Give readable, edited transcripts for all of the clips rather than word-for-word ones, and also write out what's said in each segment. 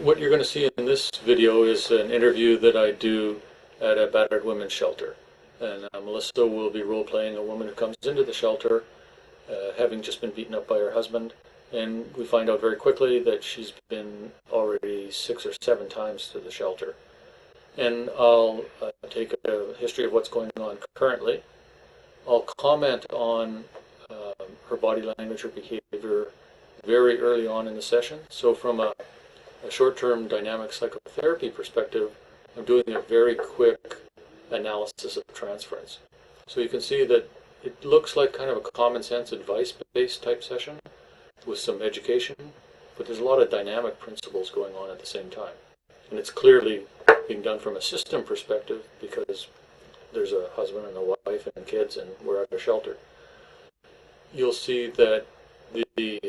What you're going to see in this video is an interview that I do at a battered women's shelter. And Melissa will be role-playing a woman who comes into the shelter having just been beaten up by her husband. And we find out very quickly that she's been already 6 or 7 times to the shelter. And I'll take a history of what's going on currently. I'll comment on her body language, her behavior very early on in the session. So from a short-term dynamic psychotherapy perspective, I'm doing a very quick analysis of transference. So you can see that it looks like kind of a common sense advice-based type session with some education, but there's a lot of dynamic principles going on at the same time. And it's clearly being done from a system perspective because there's a husband and a wife and kids and we're at a shelter. You'll see that the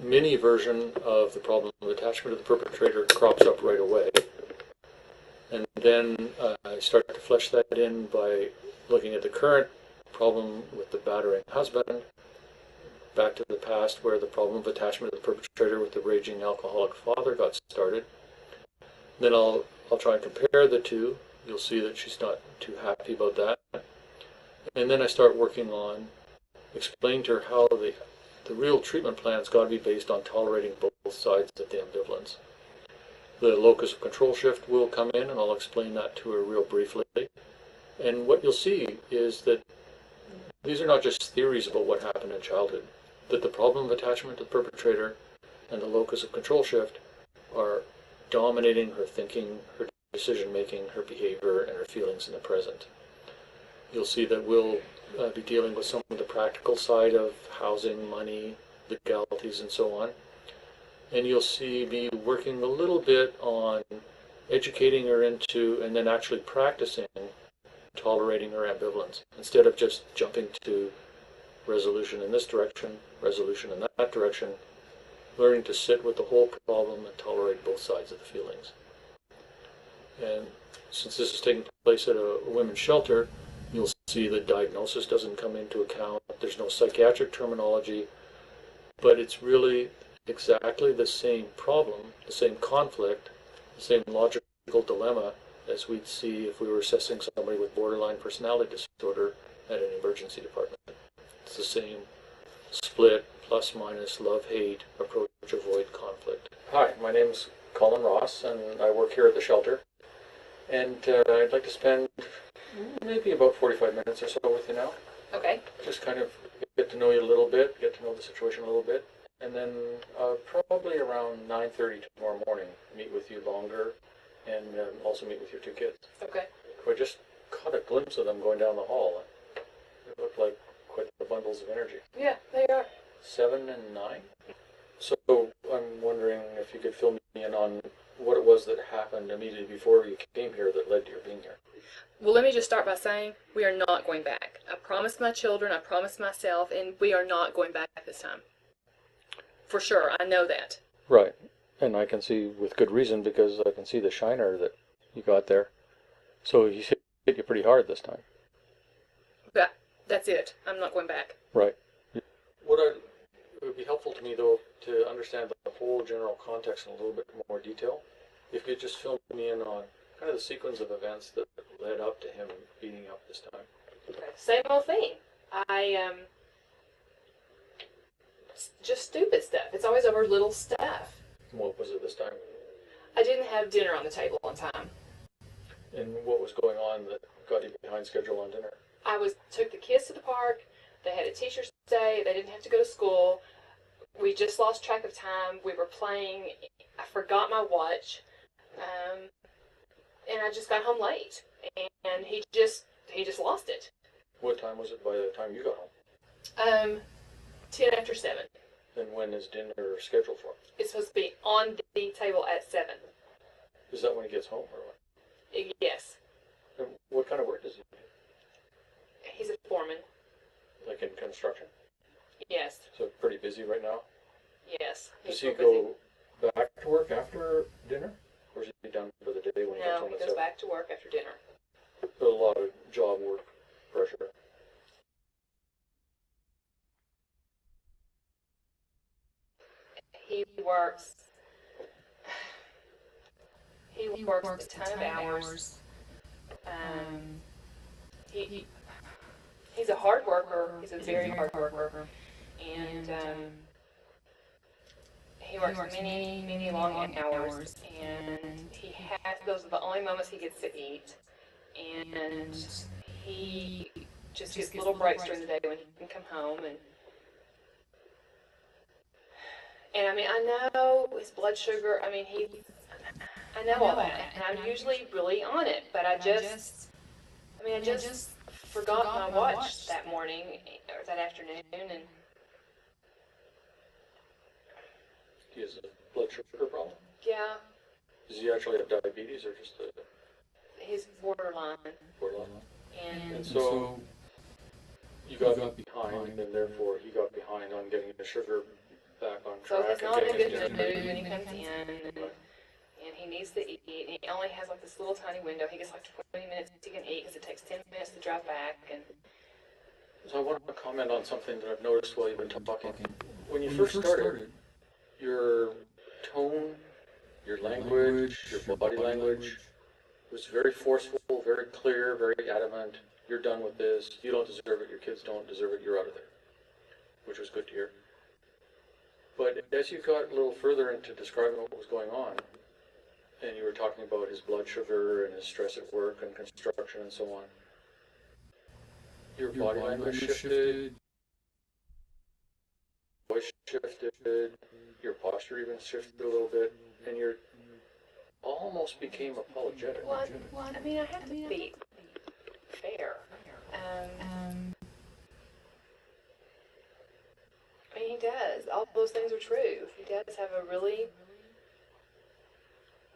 mini version of the problem of attachment to the perpetrator crops up right away. And then I start to flesh that in by looking at the current problem with the battering husband, back to the past where the problem of attachment to the perpetrator with the raging alcoholic father got started. Then I'll try and compare the two. You'll see that she's not too happy about that. And then I start working on explaining to her how the real treatment plan's got to be based on tolerating both sides of the ambivalence. The locus of control shift will come in, and I'll explain that to her real briefly. And what you'll see is that these are not just theories about what happened in childhood, that the problem of attachment to the perpetrator and the locus of control shift are dominating her thinking, her decision-making, her behavior, and her feelings in the present. You'll see that we'll be dealing with some of the practical side of housing, money, legalities, and so on. And you'll see me working a little bit on educating her into and then actually practicing tolerating her ambivalence instead of just jumping to resolution in this direction, resolution in that direction, learning to sit with the whole problem and tolerate both sides of the feelings. And since this is taking place at a women's shelter, you'll see the diagnosis doesn't come into account. There's no psychiatric terminology, but it's really exactly the same problem, the same conflict, the same logical dilemma as we'd see if we were assessing somebody with borderline personality disorder at an emergency department. It's the same split, plus minus, love-hate, approach, avoid conflict. Hi, my name's Colin Ross, and I work here at the shelter. And I'd like to spend maybe about 45 minutes or so with you now. Okay. Just kind of get to know you a little bit, get to know the situation a little bit, and then probably around 9:30 tomorrow morning, meet with you longer, and also meet with your 2 kids. Okay. I just caught a glimpse of them going down the hall. They look like quite the bundles of energy. Yeah, they are. 7 and 9. So I'm wondering if you could fill me in on what it was that happened immediately before you came here that led to your being here. Well, let me just start by saying we are not going back. I promised my children, I promised myself, and we are not going back this time. For sure, I know that. Right. And I can see with good reason because I can see the shiner that you got there. So he hit you pretty hard this time. But that's it. I'm not going back. Right. It would be helpful to me, though, to understand the whole general context in a little bit more detail. If you could just fill me in on kind of the sequence of events that led up to him beating up this time. Same old thing. Just stupid stuff. It's always over little stuff. What was it this time? I didn't have dinner on the table on time. And what was going on that got you behind schedule on dinner? Took the kids to the park. They had a teacher's day. They didn't have to go to school. We just lost track of time. We were playing. I forgot my watch. And I just got home late. And he just lost it. What time was it by the time you got home? 10 after 7. And when is dinner scheduled for? It's supposed to be on the table at 7. Is that when he gets home or what? Yes. And what kind of work does he do? He's a foreman. Like in construction? Yes. So pretty busy right now? Yes. Does he go back to work after dinner? Or is he done for the day when he comes No, home he at goes 7? back to work after dinner. There's a lot of job work pressure. He works he works a ton of hours. He he's a hard worker. He's a very hard worker, and he works many long hours. And those are the only moments he gets to eat. And he just gets little breaks during the day when he can come home. And I mean, I know his blood sugar. I mean, I know all that, and I'm usually really on it. But I just forgot my watch that morning or that afternoon, and He has a blood sugar problem? yeah, Does he actually have diabetes or just a he's borderline. borderline? And And so you got behind, and therefore he got behind on getting the sugar back on so track. he's not in a and good getting mood his when dinner. he comes in, and he needs to eat. And he only has like this little tiny window. He gets like 20 minutes he can eat because it takes 10 minutes to drive back. And So I want to comment on something that I've noticed while you've been talking. When you first started, your tone, your language, your body language was very forceful, very clear, very adamant. You're done with this. You don't deserve it. Your kids don't deserve it. You're out of there, which was good to hear. But as you got a little further into describing what was going on, and you were talking about his blood sugar and his stress at work and construction and so on, your body language shifted, voice shifted, your posture even shifted a little bit, and you almost became apologetic. well, I mean, I have to be fair. I mean, he does. All those things are true. He does have a really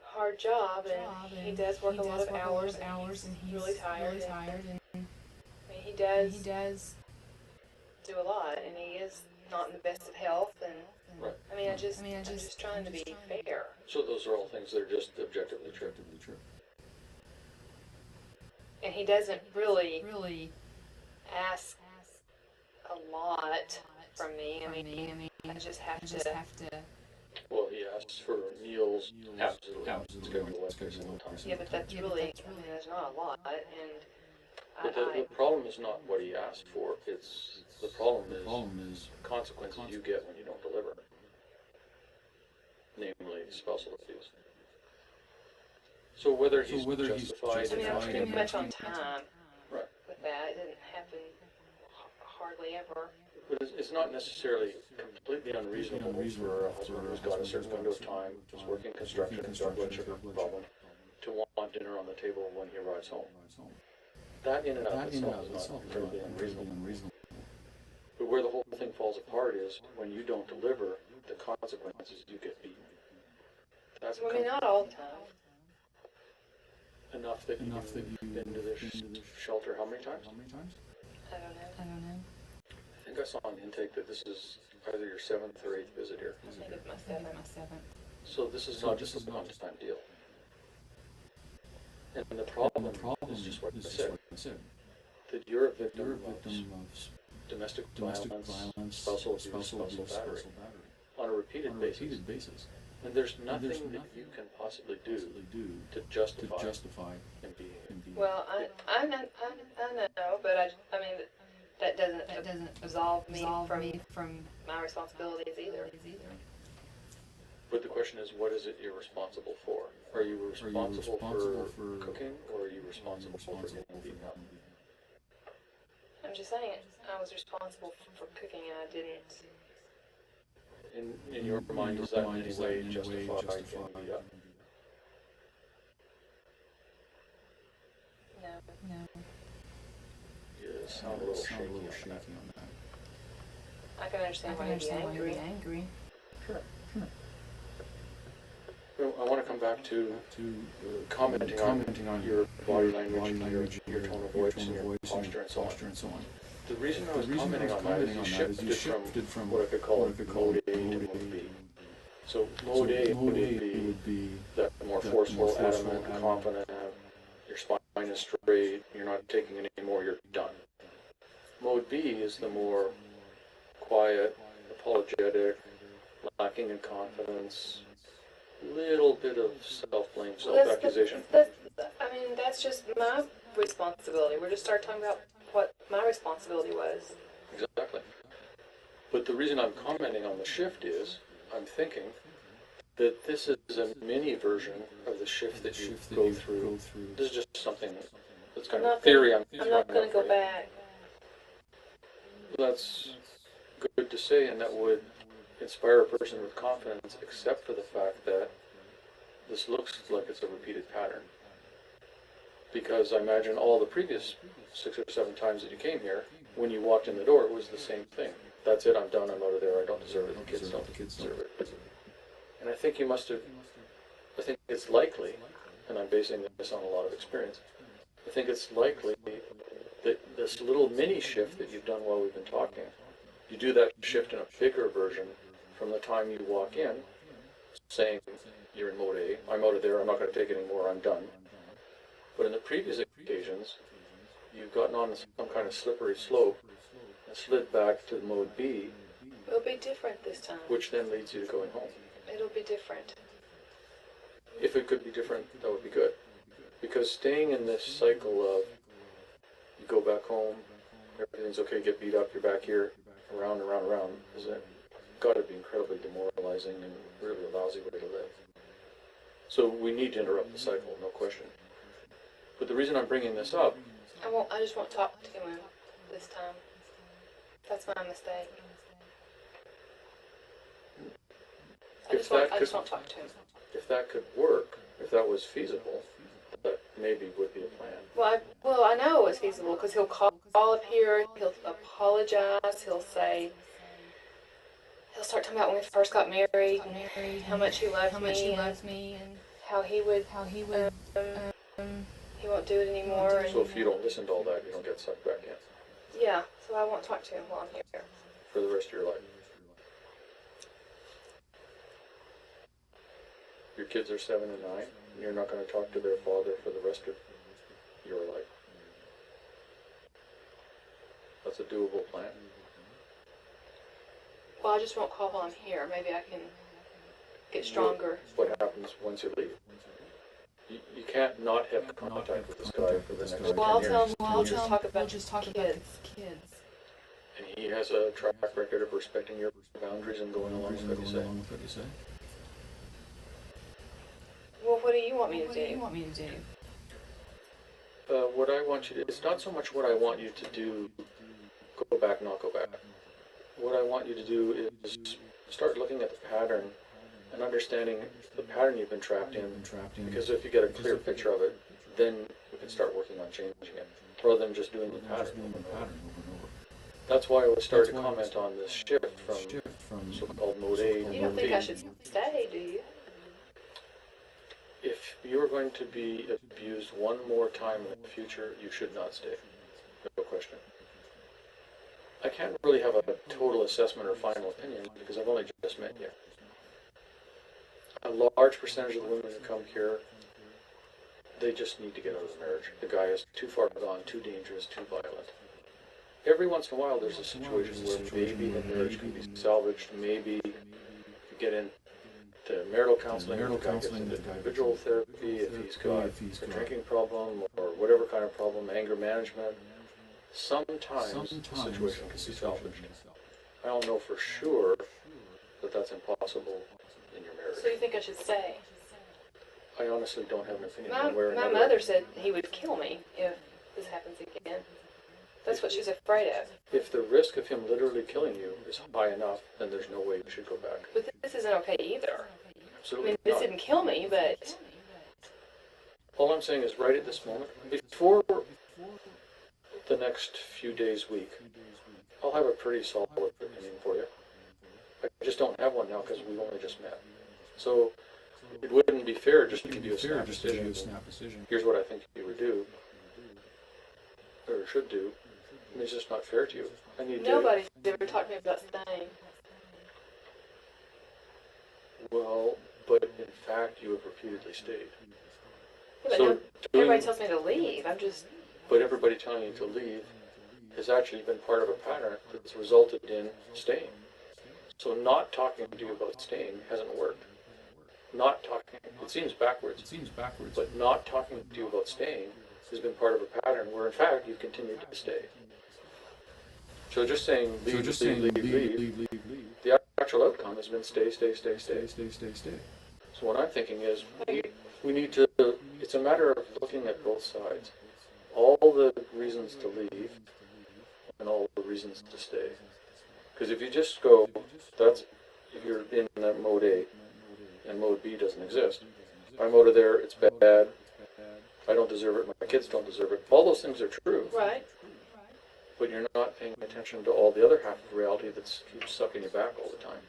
hard job, and he does work a lot of hours, and he's really tired. I mean, he does do a lot, and he is not in the best of health. And Right. I mean, I'm just trying to be fair. So those are all things that are just objectively true. And he doesn't really ask a lot from me. I mean, I just have to. Well, he asks for meals absolutely scheduled every single time. Yeah, but that's really, I mean, there's not a lot, and But the problem is not what he asked for. The problem is consequences you get when you don't deliver. Namely, spousal abuse. So whether he's justified I mean, I was in pretty much on time right. with that. It didn't happen hardly ever. But it's not necessarily completely unreasonable for a husband who's got a certain window of time, who's working construction, who's got a blood sugar problem, to want dinner on the table when he arrives home. That in and of itself is not incredibly unreasonable. But where the whole thing falls apart is when you don't deliver, the consequences you get beaten. That's I mean, not all the time. enough that you've been to this shelter how many times? I don't know. I think I saw on intake that this is either your 7th or 8th visit here. I think it's my seventh. So this is not just a one-time deal. And the problem is just what I said. That you're a victim of domestic violence, spousal abuse, spousal battery on a repeated basis. And there's nothing that you can possibly do to justify and be. Well, I know, but I mean, that doesn't absolve me from my responsibilities either. But the question is, what is it you're responsible for? Are you responsible for cooking, or are you responsible for getting beaten up? I'm just saying, I was responsible for cooking, and I didn't. In your mind, does that in any way justify getting beat up? No. You sound a little shaky on that. I can understand why you'd be angry. Sure. Well, I want to come back to commenting on your body language, your tone of voice, and your posture, and so on. The reason I was commenting on that is you shifted from what I could call mode A to mode B. So mode A would be that more forceful, adamant, confident. Your spine is straight. You're not taking it anymore. You're done. Mode B is the more quiet, apologetic, lacking in confidence, little bit of self-blame, Well, that's self-accusation. I mean, that's just my responsibility. We're just starting talking about what my responsibility was. Exactly. But the reason I'm commenting on the shift is, I'm thinking that this is a mini version of the shift that you go through. This is just something that's kind of a theory I'm not going to for go you. back. That's good to say, and that would inspire a person with confidence, except for the fact that this looks like it's a repeated pattern. Because I imagine all the previous 6 or 7 times that you came here, when you walked in the door, it was the same thing. That's it, I'm done, I'm out of there, I don't deserve it, the kids don't deserve it. And I think you must have, I think it's likely, and I'm basing this on a lot of experience, I think it's likely that this little mini shift that you've done while we've been talking, you do that shift in a bigger version from the time you walk in, saying you're in mode A, I'm out of there, I'm not going to take it anymore, I'm done. But in the previous occasions, you've gotten on some kind of slippery slope and slid back to mode B. It'll be different this time. Which then leads you to going home. It'll be different. If it could be different, that would be good. Because staying in this cycle of you go back home, everything's okay, get beat up, you're back here, around and around and around, is it got to be incredibly demoralizing and really a lousy way to live. So we need to interrupt the cycle, no question. But the reason I'm bringing this up, I just won't talk to him this time. That's my mistake. I just won't talk to him. If that could work, if that was feasible, that maybe would be a plan. Well, I know it was feasible because he'll call up here, he'll apologize, he'll start talking about when we first got married and how much he loves me, and how he would he won't do it anymore. So if you don't listen to all that, you don't get sucked back in. Yeah, so I won't talk to him while I'm here. For the rest of your life. Your kids are 7 and 9, and you're not going to talk to their father for the rest of your life. That's a doable plan. Well, I just won't call while I'm here. Maybe I can get stronger. What happens once you leave? You can't not have contact with this guy for the next 10 years. Well, I'll just talk about kids. And he has a track record of respecting your boundaries and going along with what you say. Well, what do you want me to do? What I want you to, it's not so much what I want you to do, go back, not go back. What I want you to do is start looking at the pattern and understanding the pattern you've been trapped in, because if you get a clear picture of it, then we can start working on changing it, rather than just doing the pattern over and over. That's why I would start to comment on this shift from so-called mode A to mode B. You don't think I should stay, do you? If you're going to be abused one more time in the future, you should not stay. No question. I can't really have a total assessment or final opinion because I've only just met you. A large percentage of the women who come here, they just need to get out of the marriage. The guy is too far gone, too dangerous, too violent. Every once in a while there's a situation where maybe the marriage can be salvaged, maybe you get into marital counseling, if the guy gets into individual therapy, if he's got a drinking problem or whatever kind of problem, anger management. Sometimes the situation can be salvaged. I don't know for sure that that's impossible in your marriage. So you think I should stay? I honestly don't have an opinion one way or My another. mother said he would kill me if this happens again. That's what she's afraid of. If the risk of him literally killing you is high enough, then there's no way you should go back. But this isn't okay either. I Absolutely mean, this not. didn't kill me, but All I'm saying is right at this moment, before the next few days, week, I'll have a pretty solid opinion for you. I just don't have one now because we've only just met. So it wouldn't be fair just to give you a snap decision. Here's what I think you would do, or should do. I mean, it's just not fair to you. I need nobody's ever talked to me about staying. Well, but in fact, you have repeatedly stayed. Yeah, but So now everybody tells me to leave. But everybody telling you to leave has actually been part of a pattern that's resulted in staying. So not talking to you about staying hasn't worked. not talking, it seems backwards, but not talking to you about staying has been part of a pattern where in fact you've continued to stay. So just saying leave, leave, the actual outcome has been stay. So what I'm thinking is we need to, it's a matter of looking at both sides. All the reasons to leave and all the reasons to stay. Because if you just go, that's, if you're in that mode A and mode B doesn't exist. I'm out of there, it's bad, I don't deserve it, my kids don't deserve it. All those things are true. Right. But you're not paying attention to all the other half of reality that keeps sucking you back all the time.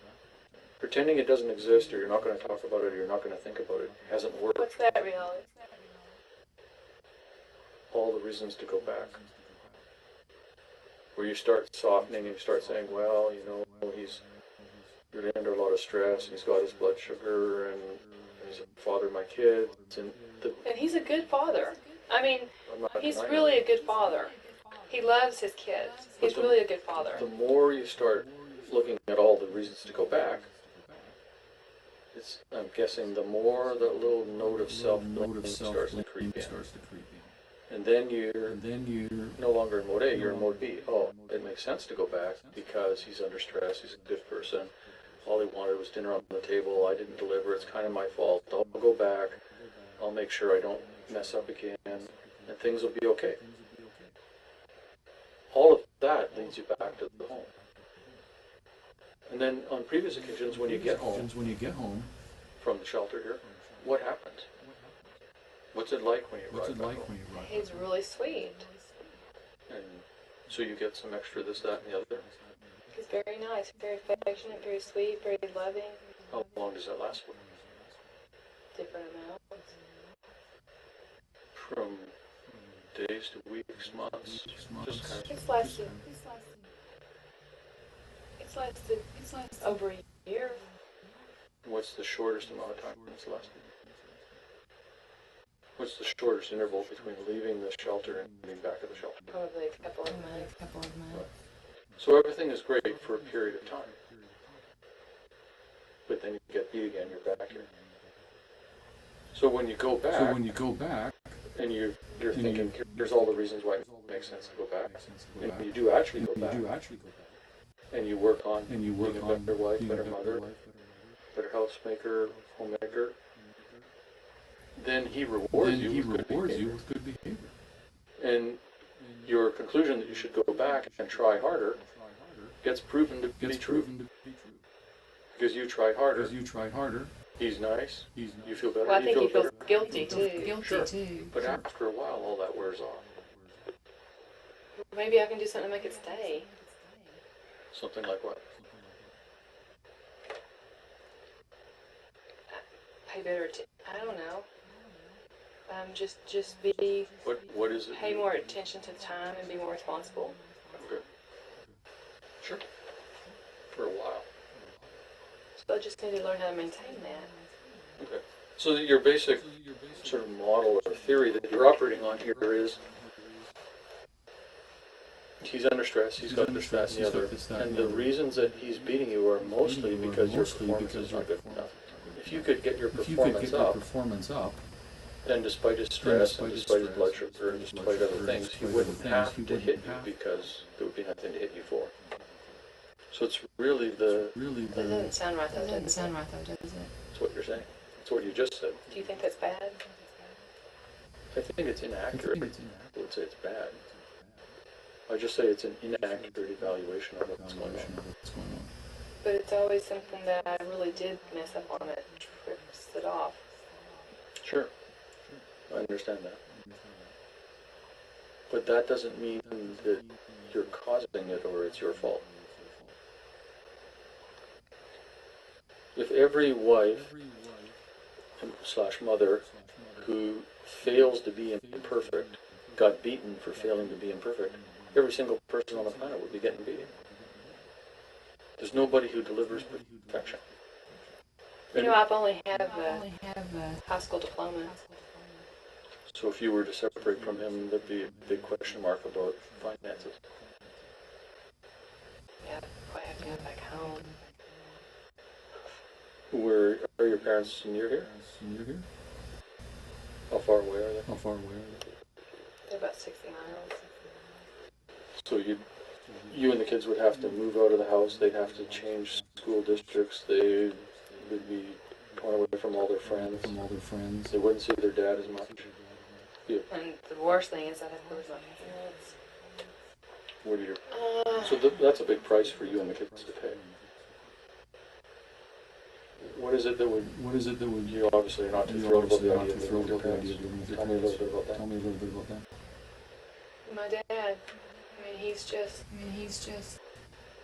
Pretending it doesn't exist, or you're not going to talk about it, or you're not going to think about it, hasn't worked. What's that reality? All the reasons to go back. Where you start softening and you start saying, well, you know, he's really under a lot of stress, and he's got his blood sugar, and he's a father of my kids, and he's a good father. I mean, he's denying really it. a good father. He loves his kids. He's really a good father. The more you start looking at all the reasons to go back, I'm guessing the more that little note of self-blame starts to creep in. And then you're no longer in mode A, you're in mode B. Oh, it makes sense to go back because he's under stress, he's a good person. All he wanted was dinner on the table, I didn't deliver, it's kind of my fault. I'll go back, I'll make sure I don't mess up again, and things will be okay. All of that leads you back to the home. And then on previous occasions when you get home from the shelter here, what happens? What's it like when you arrive back home? He's really sweet. And so you get some extra this, that, and the other. He's very nice, very affectionate, very sweet, very loving. How long does that last for? Different amounts. From days to weeks, months, just kind of. It's lasted over a year. What's the shortest amount of time it's lasted? What's the shortest interval between leaving the shelter and being back at the shelter? Probably a couple of months. So everything is great for a period of time. But then you get B again, you're back here. So when you go back, and you're thinking, here's all the reasons why it makes sense to go back. And you do actually go back. And you work on being a better wife, better mother, better housemaker, homemaker. Then he rewards you with good behavior. And your conclusion that you should go back and try harder gets proven to be true. Because you try harder. He's nice. You feel better. Well, I think he feels guilty too. Sure. But after a while, all that wears off. Maybe I can do something to make it stay. Something like what? Pay better attention. I don't know. Just be. What is it? Pay more attention to the time and be more responsible. Okay. Sure. For a while. So I just need to learn how to maintain that. Okay. So your basic sort of model or theory that you're operating on here is he's under stress, he's got this, that, and the other, and the reasons that he's beating you are mostly because your performance is not good enough. If you could get your performance up, then despite his stress and despite his blood sugar and despite other things, he wouldn't have to hit you because there would be nothing to hit you for. So it's really That doesn't sound right though, does it? That's what you're saying. That's what you just said. Do you think that's bad? I think it's inaccurate. I would say it's bad. I just say it's an inaccurate evaluation of what's going on. But it's always something that I really did mess up on that trips it off. Sure. I understand that. But that doesn't mean that you're causing it or it's your fault. If every wife / mother who fails to be imperfect got beaten for failing to be imperfect, every single person on the planet would be getting beaten. There's nobody who delivers perfection. You know, I've only have a high school diploma. So if you were to separate from him, there'd be a big question mark about finances. Yeah, I have to go back home. Where are your parents near here? How far away are they? They're about 60 miles. So you and the kids would have to move out of the house. They'd have to change school districts. They would be torn away from all their friends. They wouldn't see their dad as much. Yeah. And the worst thing is I have to lose my parents. What are your? So that's a big price for you and the kids to pay. What is it that would? You obviously are not too thrilled about the idea of living with your parents. Tell me a little bit about that. My dad, I mean, he's just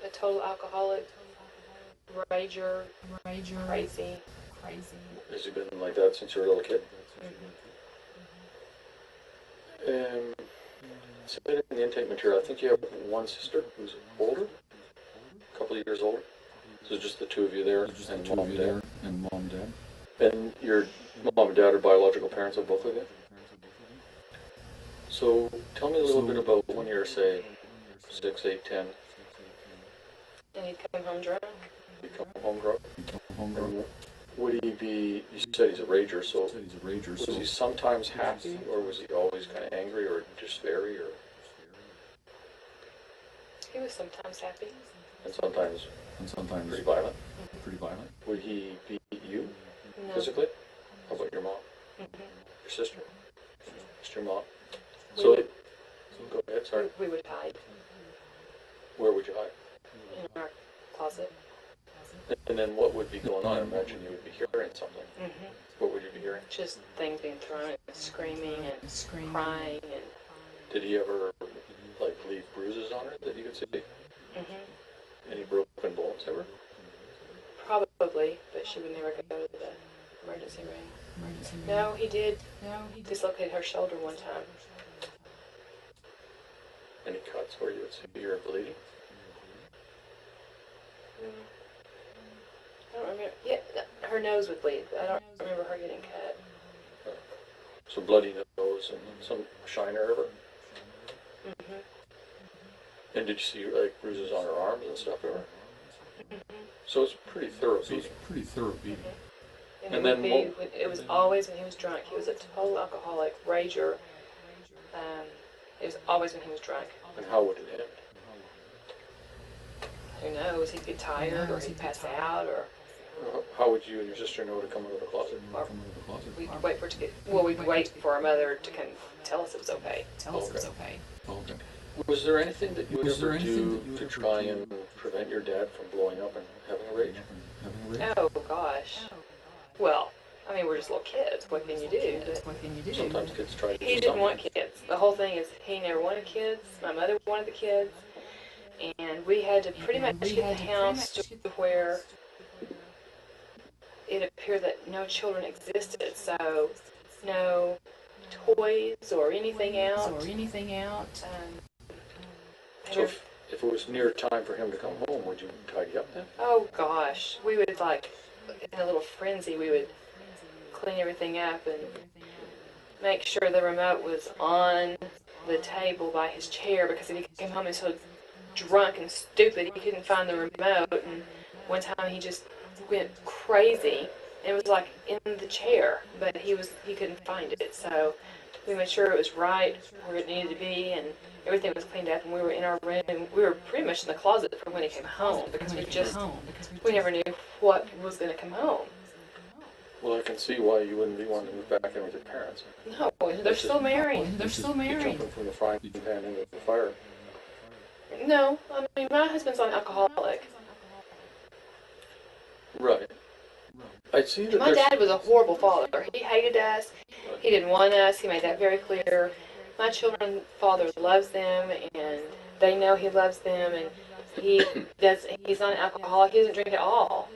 a total alcoholic, rager, crazy. Has he been like that since you were a little kid? So in the intake material, I think you have one sister who's older, a couple of years older. So just the two of you there, and mom and dad. And your mom and dad are biological parents of both of you? So tell me a little bit about when you're, say, 6, 8, 10. And he'd come home drunk. He'd come home drunk? And would he be, you said he's a rager, so was he sometimes happy, or was he always kind of angry, or just very, or? He was sometimes happy. And sometimes pretty violent? Mm-hmm. Would he beat you No. physically? How about your mom? Mm-hmm. Your sister? Just your mom? We So, would- go ahead, sorry. We would hide Where would you hide? in our closet. And then what would be going on? I imagine you would be hearing something. Mm-hmm. What would you be hearing? Just things being thrown, and screaming and crying and. Did he ever, like, leave bruises on her that you could see? Mm-hmm. Any broken bones ever? Probably, but she would never go to the emergency room. No, he did. Dislocate her shoulder one time. Any cuts where you would see her bleeding? I don't remember. Yeah, her nose would bleed. I don't remember her getting cut. So bloody nose and some shiner ever? Mm-hmm. And did you see, like, bruises on her arms and stuff ever? Mm-hmm. So it's pretty thorough beating. And And then it was always when he was drunk. He was a total alcoholic, rager. It was always when he was drunk. And how would it end? Who knows? He'd get tired, or he'd pass out, or How would you and your sister know to come out of the closet? we'd wait for it to get. Well, we'd wait for our mother to come tell us it was okay. Okay. Was there anything that you would ever do to try and prevent your dad from blowing up and having a rage? Oh gosh. Well, I mean, we're just little kids. What can you do? But Sometimes kids try to he do didn't something. want kids. The whole thing is he never wanted kids. My mother wanted the kids, and we had to pretty much get the house to where it appeared that no children existed. So no toys or anything out. So if it was near time for him to come home, would you tidy up then? Oh gosh, we would like in a little frenzy. We would clean everything up and make sure the remote was on the table by his chair, because if he came home and so drunk and stupid he couldn't find the remote, and one time he just went crazy and it was like in the chair, but he couldn't find it. So we made sure it was right where it needed to be, and everything was cleaned up, and we were in our room. We were pretty much in the closet for when he came home, because we never knew what was going to come home. Well, I can see why you wouldn't be wanting to move back in with your parents. No, they're still married. You're jumping from the frying pan into the fire. No, I mean, my husband's an alcoholic. Right. I see that My dad was a horrible father. He hated us. He didn't want us. He made that very clear. My children's father loves them, and they know he loves them, and he's not an alcoholic. He doesn't drink at all.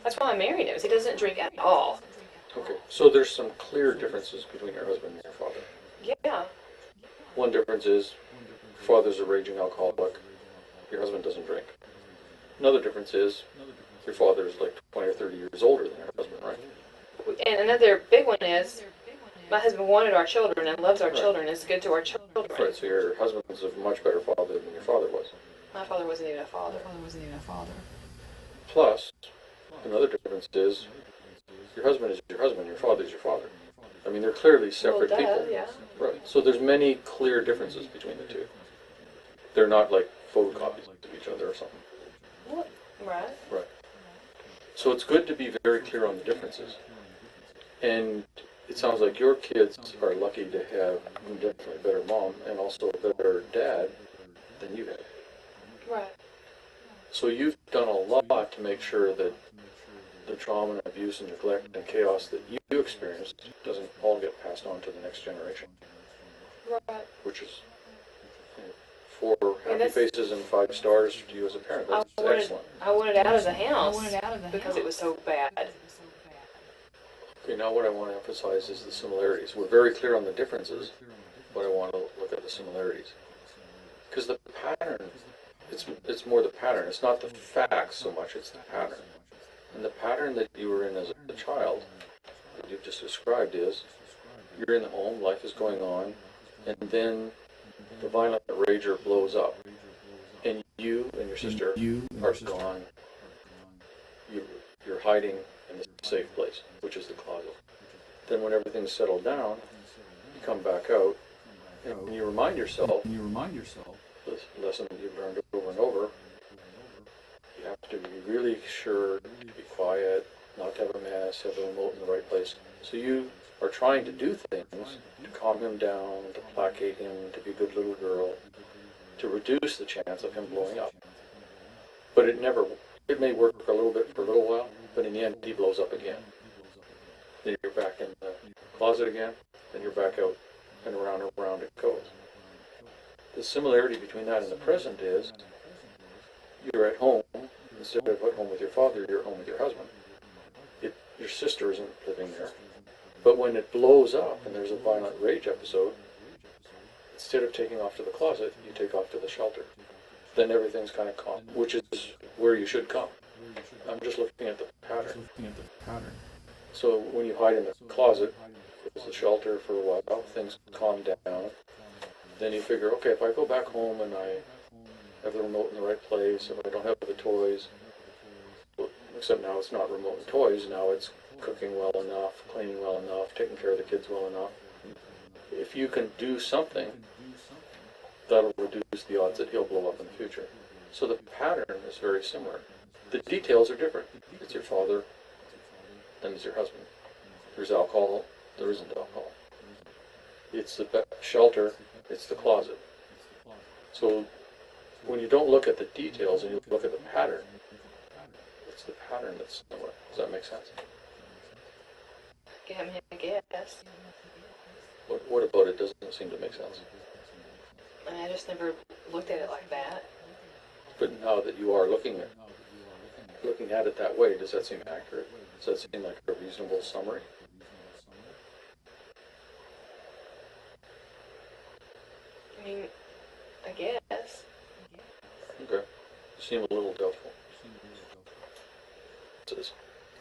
That's why I married him. He doesn't drink at all. Okay, so there's some clear differences between your husband and your father. Yeah. One difference is your father's a raging alcoholic. Your husband doesn't drink. Another difference is your father's like 20 or 30 years older than your husband, right? And another big one is my husband wanted our children and loves our children and is good to our children. Right, so your husband's a much better father than your father was. My father wasn't even a father. Plus, Another difference is your husband is your husband, your father is your father. I mean, they're clearly separate people. Yeah. Right. So there's many clear differences between the two. They're not like photocopies of each other or something. What? Right. Right. So it's good to be very clear on the differences. And it sounds like your kids are lucky to have definitely a better mom and also a better dad than you had. Right. So you've done a lot to make sure that the trauma and abuse and neglect and chaos that you experienced doesn't all get passed on to the next generation. Right. Which is, you know, 4 happy faces and 5 stars to you as a parent. That's excellent. I wanted out of the house because it was so bad. Okay, now what I want to emphasize is the similarities. We're very clear on the differences, but I want to look at the similarities. Because the pattern, it's more the pattern. It's not the facts so much, it's the pattern. And the pattern that you were in as a child, that you've just described, is you're in the home, life is going on, and then the violent rager blows up. And you and your sister are gone. You're hiding in the safe place, which is the closet. Then when everything's settled down, you come back out, and you remind yourself this lesson that you've learned over and over. You have to be really sure to be quiet, not to have a mess, have the remote in the right place. So you are trying to do things to calm him down, to placate him, to be a good little girl, to reduce the chance of him blowing up. But it may work for a little bit for a little while, but in the end he blows up again. Then you're back in the closet again, then you're back out, and around it goes. The similarity between that and the present is you're at home. Instead of at home with your father, you're at home with your husband. Your sister isn't living there. But when it blows up and there's a violent rage episode, instead of taking off to the closet, you take off to the shelter. Then everything's kind of calm, which is where you should come. I'm just looking at the pattern. So when you hide in the closet, it's the shelter for a while, things calm down. Then you figure, okay, if I go back home and I have the remote in the right place, if I don't have the toys, except now it's not remote and toys, now it's cooking well enough, cleaning well enough, taking care of the kids well enough. If you can do something, that'll reduce the odds that he'll blow up in the future. So the pattern is very similar. The details are different. It's your father, then it's your husband. There's alcohol, there isn't alcohol. It's the shelter, it's the closet. So when you don't look at the details and you look at the pattern, it's the pattern that's similar. Does that make sense? Yeah, I mean, I guess. What about it doesn't seem to make sense? I just never looked at it like that. But now that you are looking at it that way, does that seem accurate? Does that seem like a reasonable summary? I mean, I guess. Okay. You seem a little doubtful.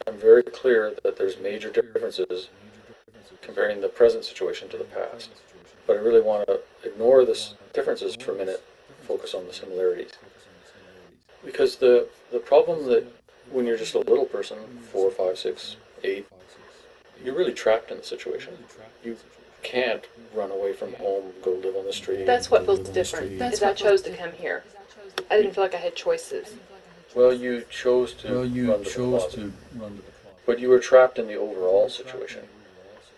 I'm very clear that there's major differences comparing the present situation to the past. But I really want to ignore the differences for a minute, focus on the similarities. Because the problem that when you're just a little person, 4, 5, 6, 8, you're really trapped in the situation. You can't run away from home, go live on the street. That's what feels different, is I chose to come here. I didn't feel like I had choices. Well, you chose to run to the closet. But you were trapped in the overall situation.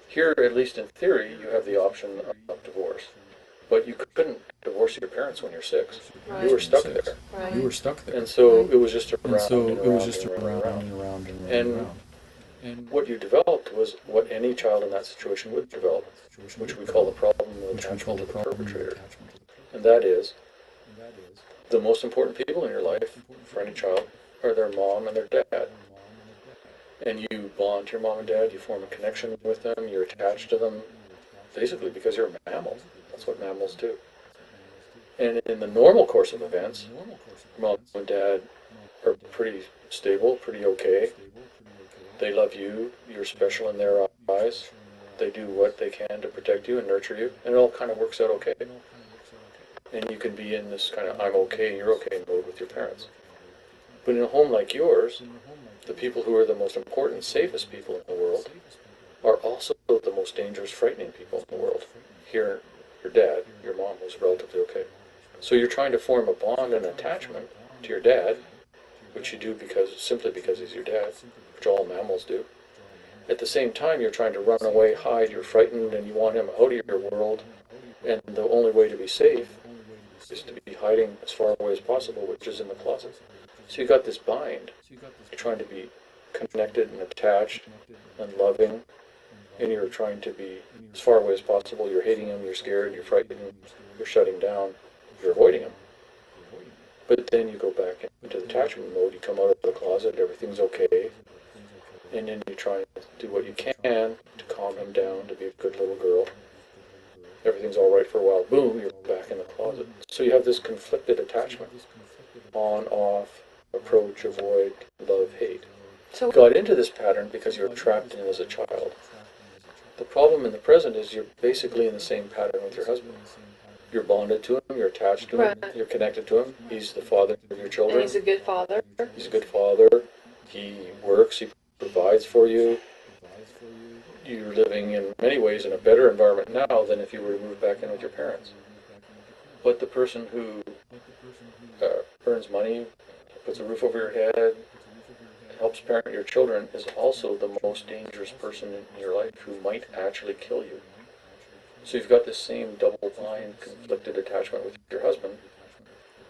Here, at least in theory, you have the option of divorce. But you couldn't divorce your parents when you're 6. Right. You were stuck there. Right. And so it was just around and around. And what you developed was what any child in that situation would develop, which we call the problem of attachment to the perpetrator. And that is, the most important people in your life for any child are their mom and their dad. And you bond to your mom and dad, you form a connection with them, you're attached to them, basically because you're a mammal. That's what mammals do. And in the normal course of events, mom and dad are pretty stable, pretty okay. They love you, you're special in their eyes. They do what they can to protect you and nurture you, and it all kind of works out okay. And you can be in this kind of I'm okay and you're okay mode with your parents. But in a home like yours, the people who are the most important, safest people in the world are also the most dangerous, frightening people in the world. Here, your dad, your mom was relatively okay. So you're trying to form a bond and attachment to your dad, which you do simply because he's your dad, which all mammals do. At the same time, you're trying to run away, hide, you're frightened, and you want him out of your world. And the only way to be safe is to be hiding as far away as possible, which is in the closet. So you got this bind. You're trying to be connected and attached and loving, and you're trying to be as far away as possible. You're hating him, you're scared, you're frightened, you're shutting down, you're avoiding him. But then you go back into the attachment mode, you come out of the closet, everything's okay, and then you try to do what you can to calm him down, to be a good little girl. Everything's all right for a while, boom, you're back in the closet. So you have this conflicted attachment, on, off, approach, avoid, love, hate. So you got into this pattern because you were trapped in as a child. The problem in the present is you're basically in the same pattern with your husband. You're bonded to him, you're attached to him, you're connected to him. He's the father of your children. And he's a good father. He's a good father. He works, he provides for you. You're living in many ways in a better environment now than if you were to move back in with your parents. But the person who earns money, puts a roof over your head, helps parent your children is also the most dangerous person in your life who might actually kill you. So you've got this same double-blind, conflicted attachment with your husband.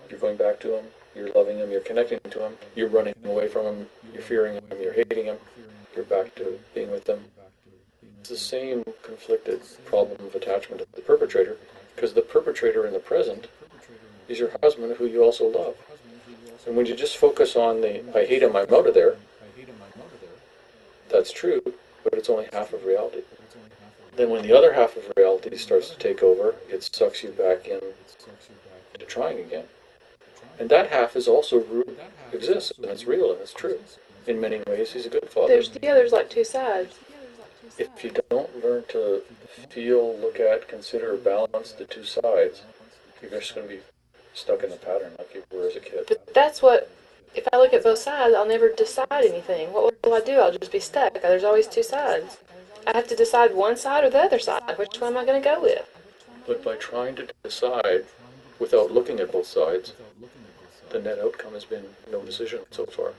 You're going back to him, you're loving him, you're connecting to him, you're running away from him, you're fearing him, you're hating him, you're back to being with them. It's the same conflicted problem of attachment of the perpetrator, because the perpetrator in the present is your husband who you also love. And when you just focus on the, I hate him, I'm out of there, that's true, but it's only half of reality. Then when the other half of reality starts to take over, it sucks you back in to trying again. And that half is also exists, and it's real, and it's true. In many ways, he's a good father. There's like two sides. If you don't learn to feel, look at, consider, balance the two sides, you're just going to be stuck in the pattern like you were as a kid. But that's what, if I look at both sides, I'll never decide anything. What will I do? I'll just be stuck. There's always two sides. I have to decide one side or the other side. Which one am I going to go with? But by trying to decide without looking at both sides, the net outcome has been no decision so far.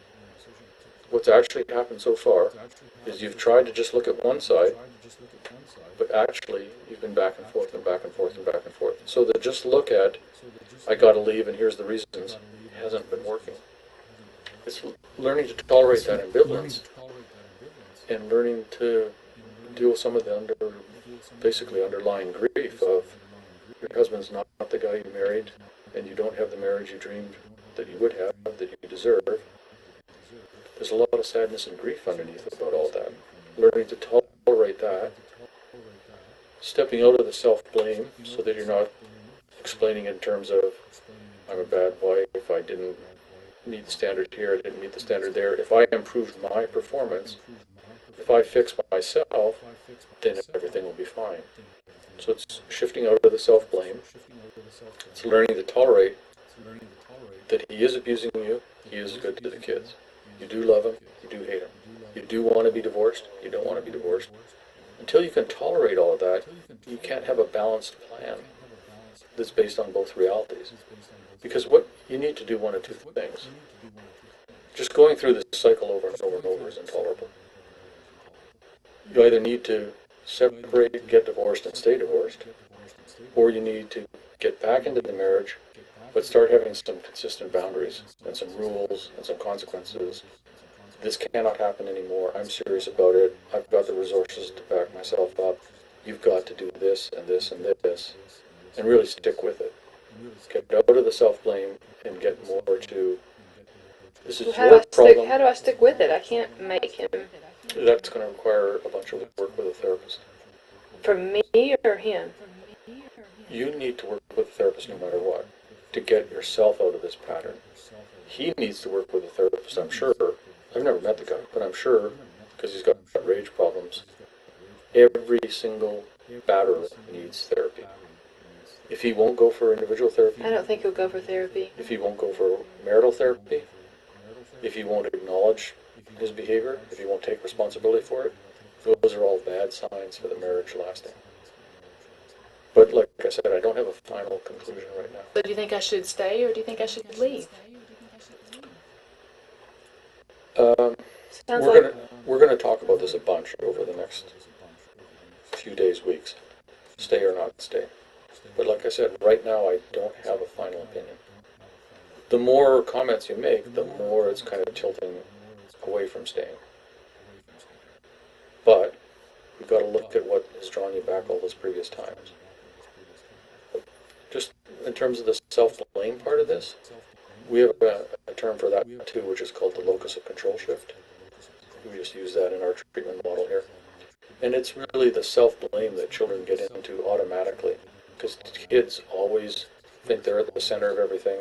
What's actually happened so far is you've tried to just look at one side, but actually you've been back and forth and back and forth and back and forth. So the just look at, I gotta leave and here's the reasons, hasn't been working. It's learning to tolerate that ambivalence and learning to deal with some of the basically underlying grief of your husband's not the guy you married, and you don't have the marriage you dreamed that you would have, that you deserve. There's a lot of sadness and grief underneath about all that. Learning to tolerate that, stepping out of the self-blame so that you're not explaining in terms of, I'm a bad wife, I didn't meet the standard here, I didn't meet the standard there. If I improved my performance, if I fix myself, then everything will be fine. So it's shifting out of the self-blame. It's learning to tolerate that he is abusing you, he is good to the kids. You do love him, you do hate him. You do want to be divorced, you don't want to be divorced. Until you can tolerate all of that, you can't have a balanced plan that's based on both realities. Because what you need to do one of two things. Just going through this cycle over and over and over is intolerable. You either need to separate, get divorced, and stay divorced, or you need to get back into the marriage, but start having some consistent boundaries and some rules and some consequences. This cannot happen anymore. I'm serious about it. I've got the resources to back myself up. You've got to do this and this and this, and really stick with it. Get out of the self-blame and get more to, this is your problem. How do I stick with it? I can't make him. That's going to require a bunch of work with a therapist. For me or him? You need to work with a therapist no matter what, to get yourself out of this pattern. He needs to work with a therapist, I'm sure. I've never met the guy, but I'm sure, because he's got rage problems. Every single batterer needs therapy. If he won't go for individual therapy, I don't think he'll go for therapy. if he won't go for marital therapy, if he won't acknowledge his behavior, if he won't take responsibility for it, those are all bad signs for the marriage lasting. But like I said, I don't have a final conclusion right now. So do you think I should stay or do you think I should leave? Sounds like We're gonna talk about this a bunch over the next few days, weeks. Stay or not stay. But like I said, right now I don't have a final opinion. The more comments you make, the more it's kind of tilting away from staying. But you've got to look at what has drawn you back all those previous times. Just in terms of the self-blame part of this, we have a term for that too, which is called the locus of control shift. We just use that in our treatment model here. And it's really the self-blame that children get into automatically, because kids always think they're at the center of everything.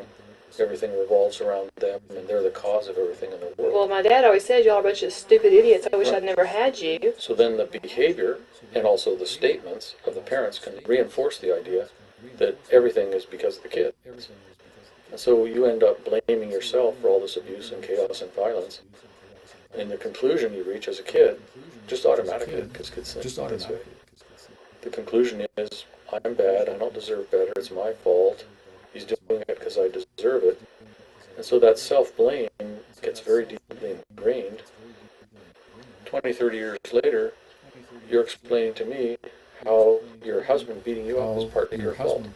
Everything revolves around them, and they're the cause of everything in the world. well, my dad always said, y'all are a bunch of stupid idiots. I wish I'd never had you. So then the behavior and also the statements of the parents can reinforce the idea that everything is because of the kids. And so you end up blaming yourself for all this abuse and chaos and violence. And the conclusion you reach as a kid, just automatically, because kids think this way. The conclusion is, I'm bad, I don't deserve better, it's my fault, he's doing it because I deserve it. And so that self-blame gets very deeply ingrained. 20, 30 years later, you're explaining to me how your husband beating you up is partly your fault.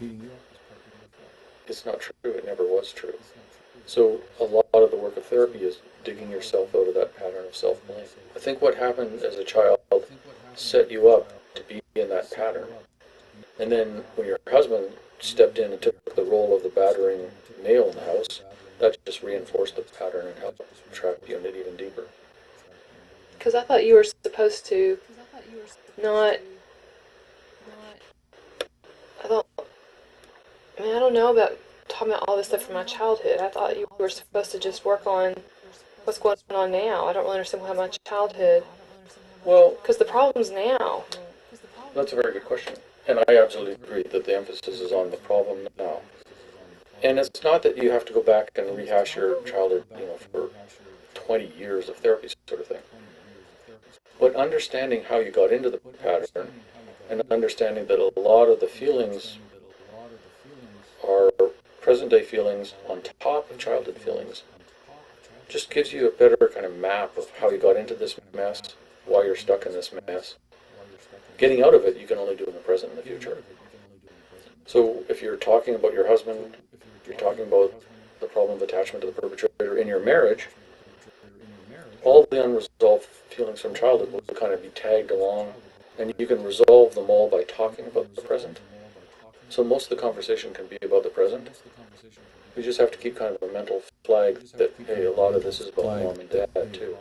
It's not true, it never was true. So a lot of the work of therapy is digging yourself out of that pattern of self-blame. I think what happened as a child set you up to be in that pattern. And then when your husband stepped in and took the role of the battering male in the house, that just reinforced the pattern and helped trap you in it even deeper. Because I thought you were supposed to not. I don't know about talking about all this stuff from my childhood. I thought you were supposed to just work on what's going on now. I don't really understand how my childhood. Well, because the problem's now. That's a very good question. And I absolutely agree that the emphasis is on the problem now. And it's not that you have to go back and rehash your childhood, for 20 years of therapy sort of thing. But understanding how you got into the pattern and understanding that a lot of the feelings are present-day feelings on top of childhood feelings just gives you a better kind of map of how you got into this mess, why you're stuck in this mess. Getting out of it, you can only do in the present and the future. So if you're talking about your husband, you're talking about the problem of attachment to the perpetrator in your marriage, all the unresolved feelings from childhood will kind of be tagged along, and you can resolve them all by talking about the present. So most of the conversation can be about the present. We just have to keep kind of a mental flag that, hey, a lot of this is about mom and dad too.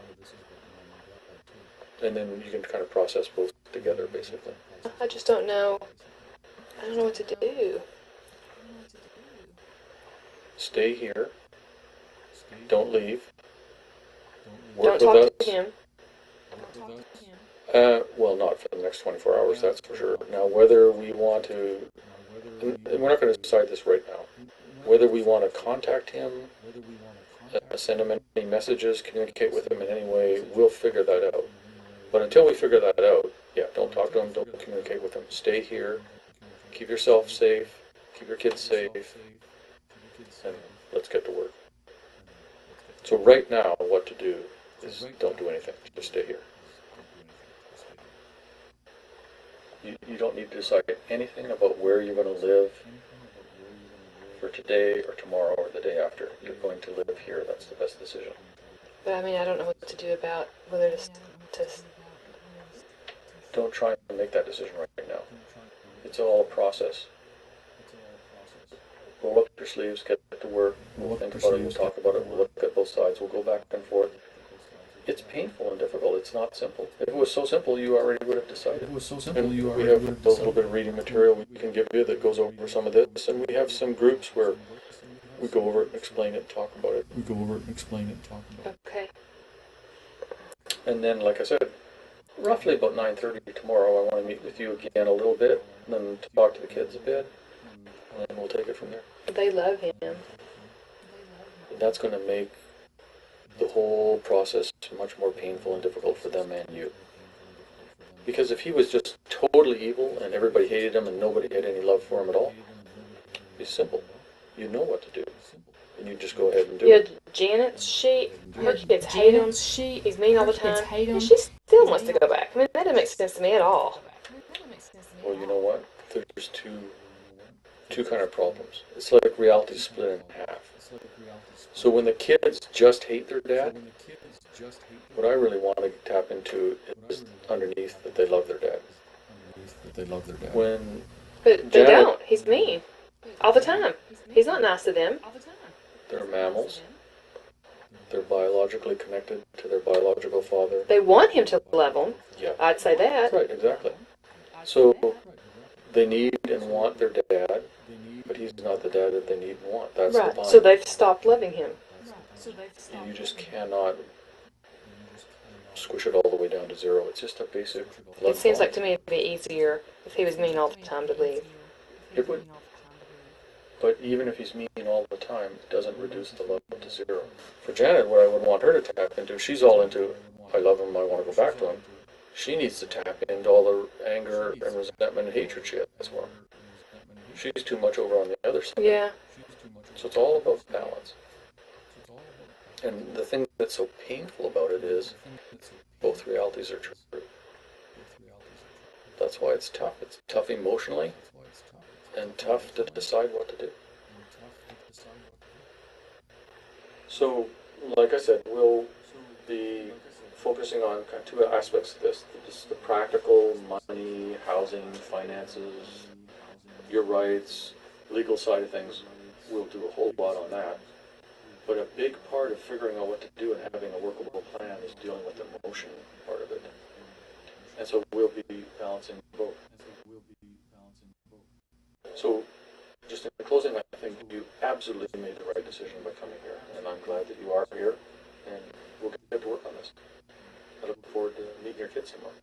And then you can kind of process both together, basically. I just don't know. I don't know what to do. Stay here. Don't leave. Don't talk to him. Well, not for the next 24 hours, that's for sure. Now, whether we want to, and we're not going to decide this right now, whether we want to contact him, send him any messages, communicate with him in any way, we'll figure that out. But until we figure that out, yeah, don't talk to him, don't communicate with him. Stay here, keep yourself safe, keep your kids safe, and let's get to work. So right now, what to do is don't do anything, just stay here. You don't need to decide anything about where you're going to live for today or tomorrow or the day after. You're going to live here, that's the best decision. But I don't know what to do about whether to Don't try and make that decision right now. It's all a process. Roll up your sleeves, get to work, we'll think about it, we'll talk about it, we'll look at both sides, we'll go back and forth. It's painful and difficult, it's not simple. If it was so simple, you already would have decided. We have a little bit of reading material we can give you that goes over some of this, and we have some groups where we go over it and explain it and talk about it. Okay. And then, like I said, roughly about 9:30 tomorrow, I want to meet with you again a little bit, and then talk to the kids a bit, and then we'll take it from there. They love him. And that's going to make the whole process much more painful and difficult for them and you. Because if he was just totally evil and everybody hated him and nobody had any love for him at all, it'd be simple. You know what to do. And you just go ahead and do Yeah, it. Janet's her kids hate him. He's mean all the time, and she still wants to go back. I mean, that doesn't make sense to me at all. Well, you know what? There's two kind of problems. It's like reality split in half. So when the kids just hate their dad, what I really want to tap into is underneath that they love their dad. When But they don't. He's mean all the time. He's not nice to them. they're mammals, they're biologically connected to their biological father. They want him to love them. Yeah. I'd say that. Right, exactly. So they need and want their dad, but he's not the dad that they need and want. That's the Right. bind. So they've stopped loving him. You just cannot squish it all the way down to zero. It's just a basic love It seems bond. like to me it'd be easier if he was mean all the time to leave. It would. But even if he's mean all the time, it doesn't reduce the love to zero. For Janet, what I would want her to tap into, she's all into, I love him, I want to go back to him. She needs to tap into all the anger and resentment and hatred she has for him. She's too much over on the other side. Yeah. So it's all about balance. And the thing that's so painful about it is both realities are true. That's why it's tough. It's tough emotionally and tough to decide what to do. So, like I said, we'll be focusing on kind of two aspects of this. Just the practical, money, housing, finances, your rights, legal side of things. We'll do a whole lot on that. But a big part of figuring out what to do and having a workable plan is dealing with the emotion part of it. And so we'll be balancing both. So, just in closing, I think you absolutely made the right decision by coming here. And I'm glad that you are here. And we'll get to work on this. I look forward to meeting your kids tomorrow.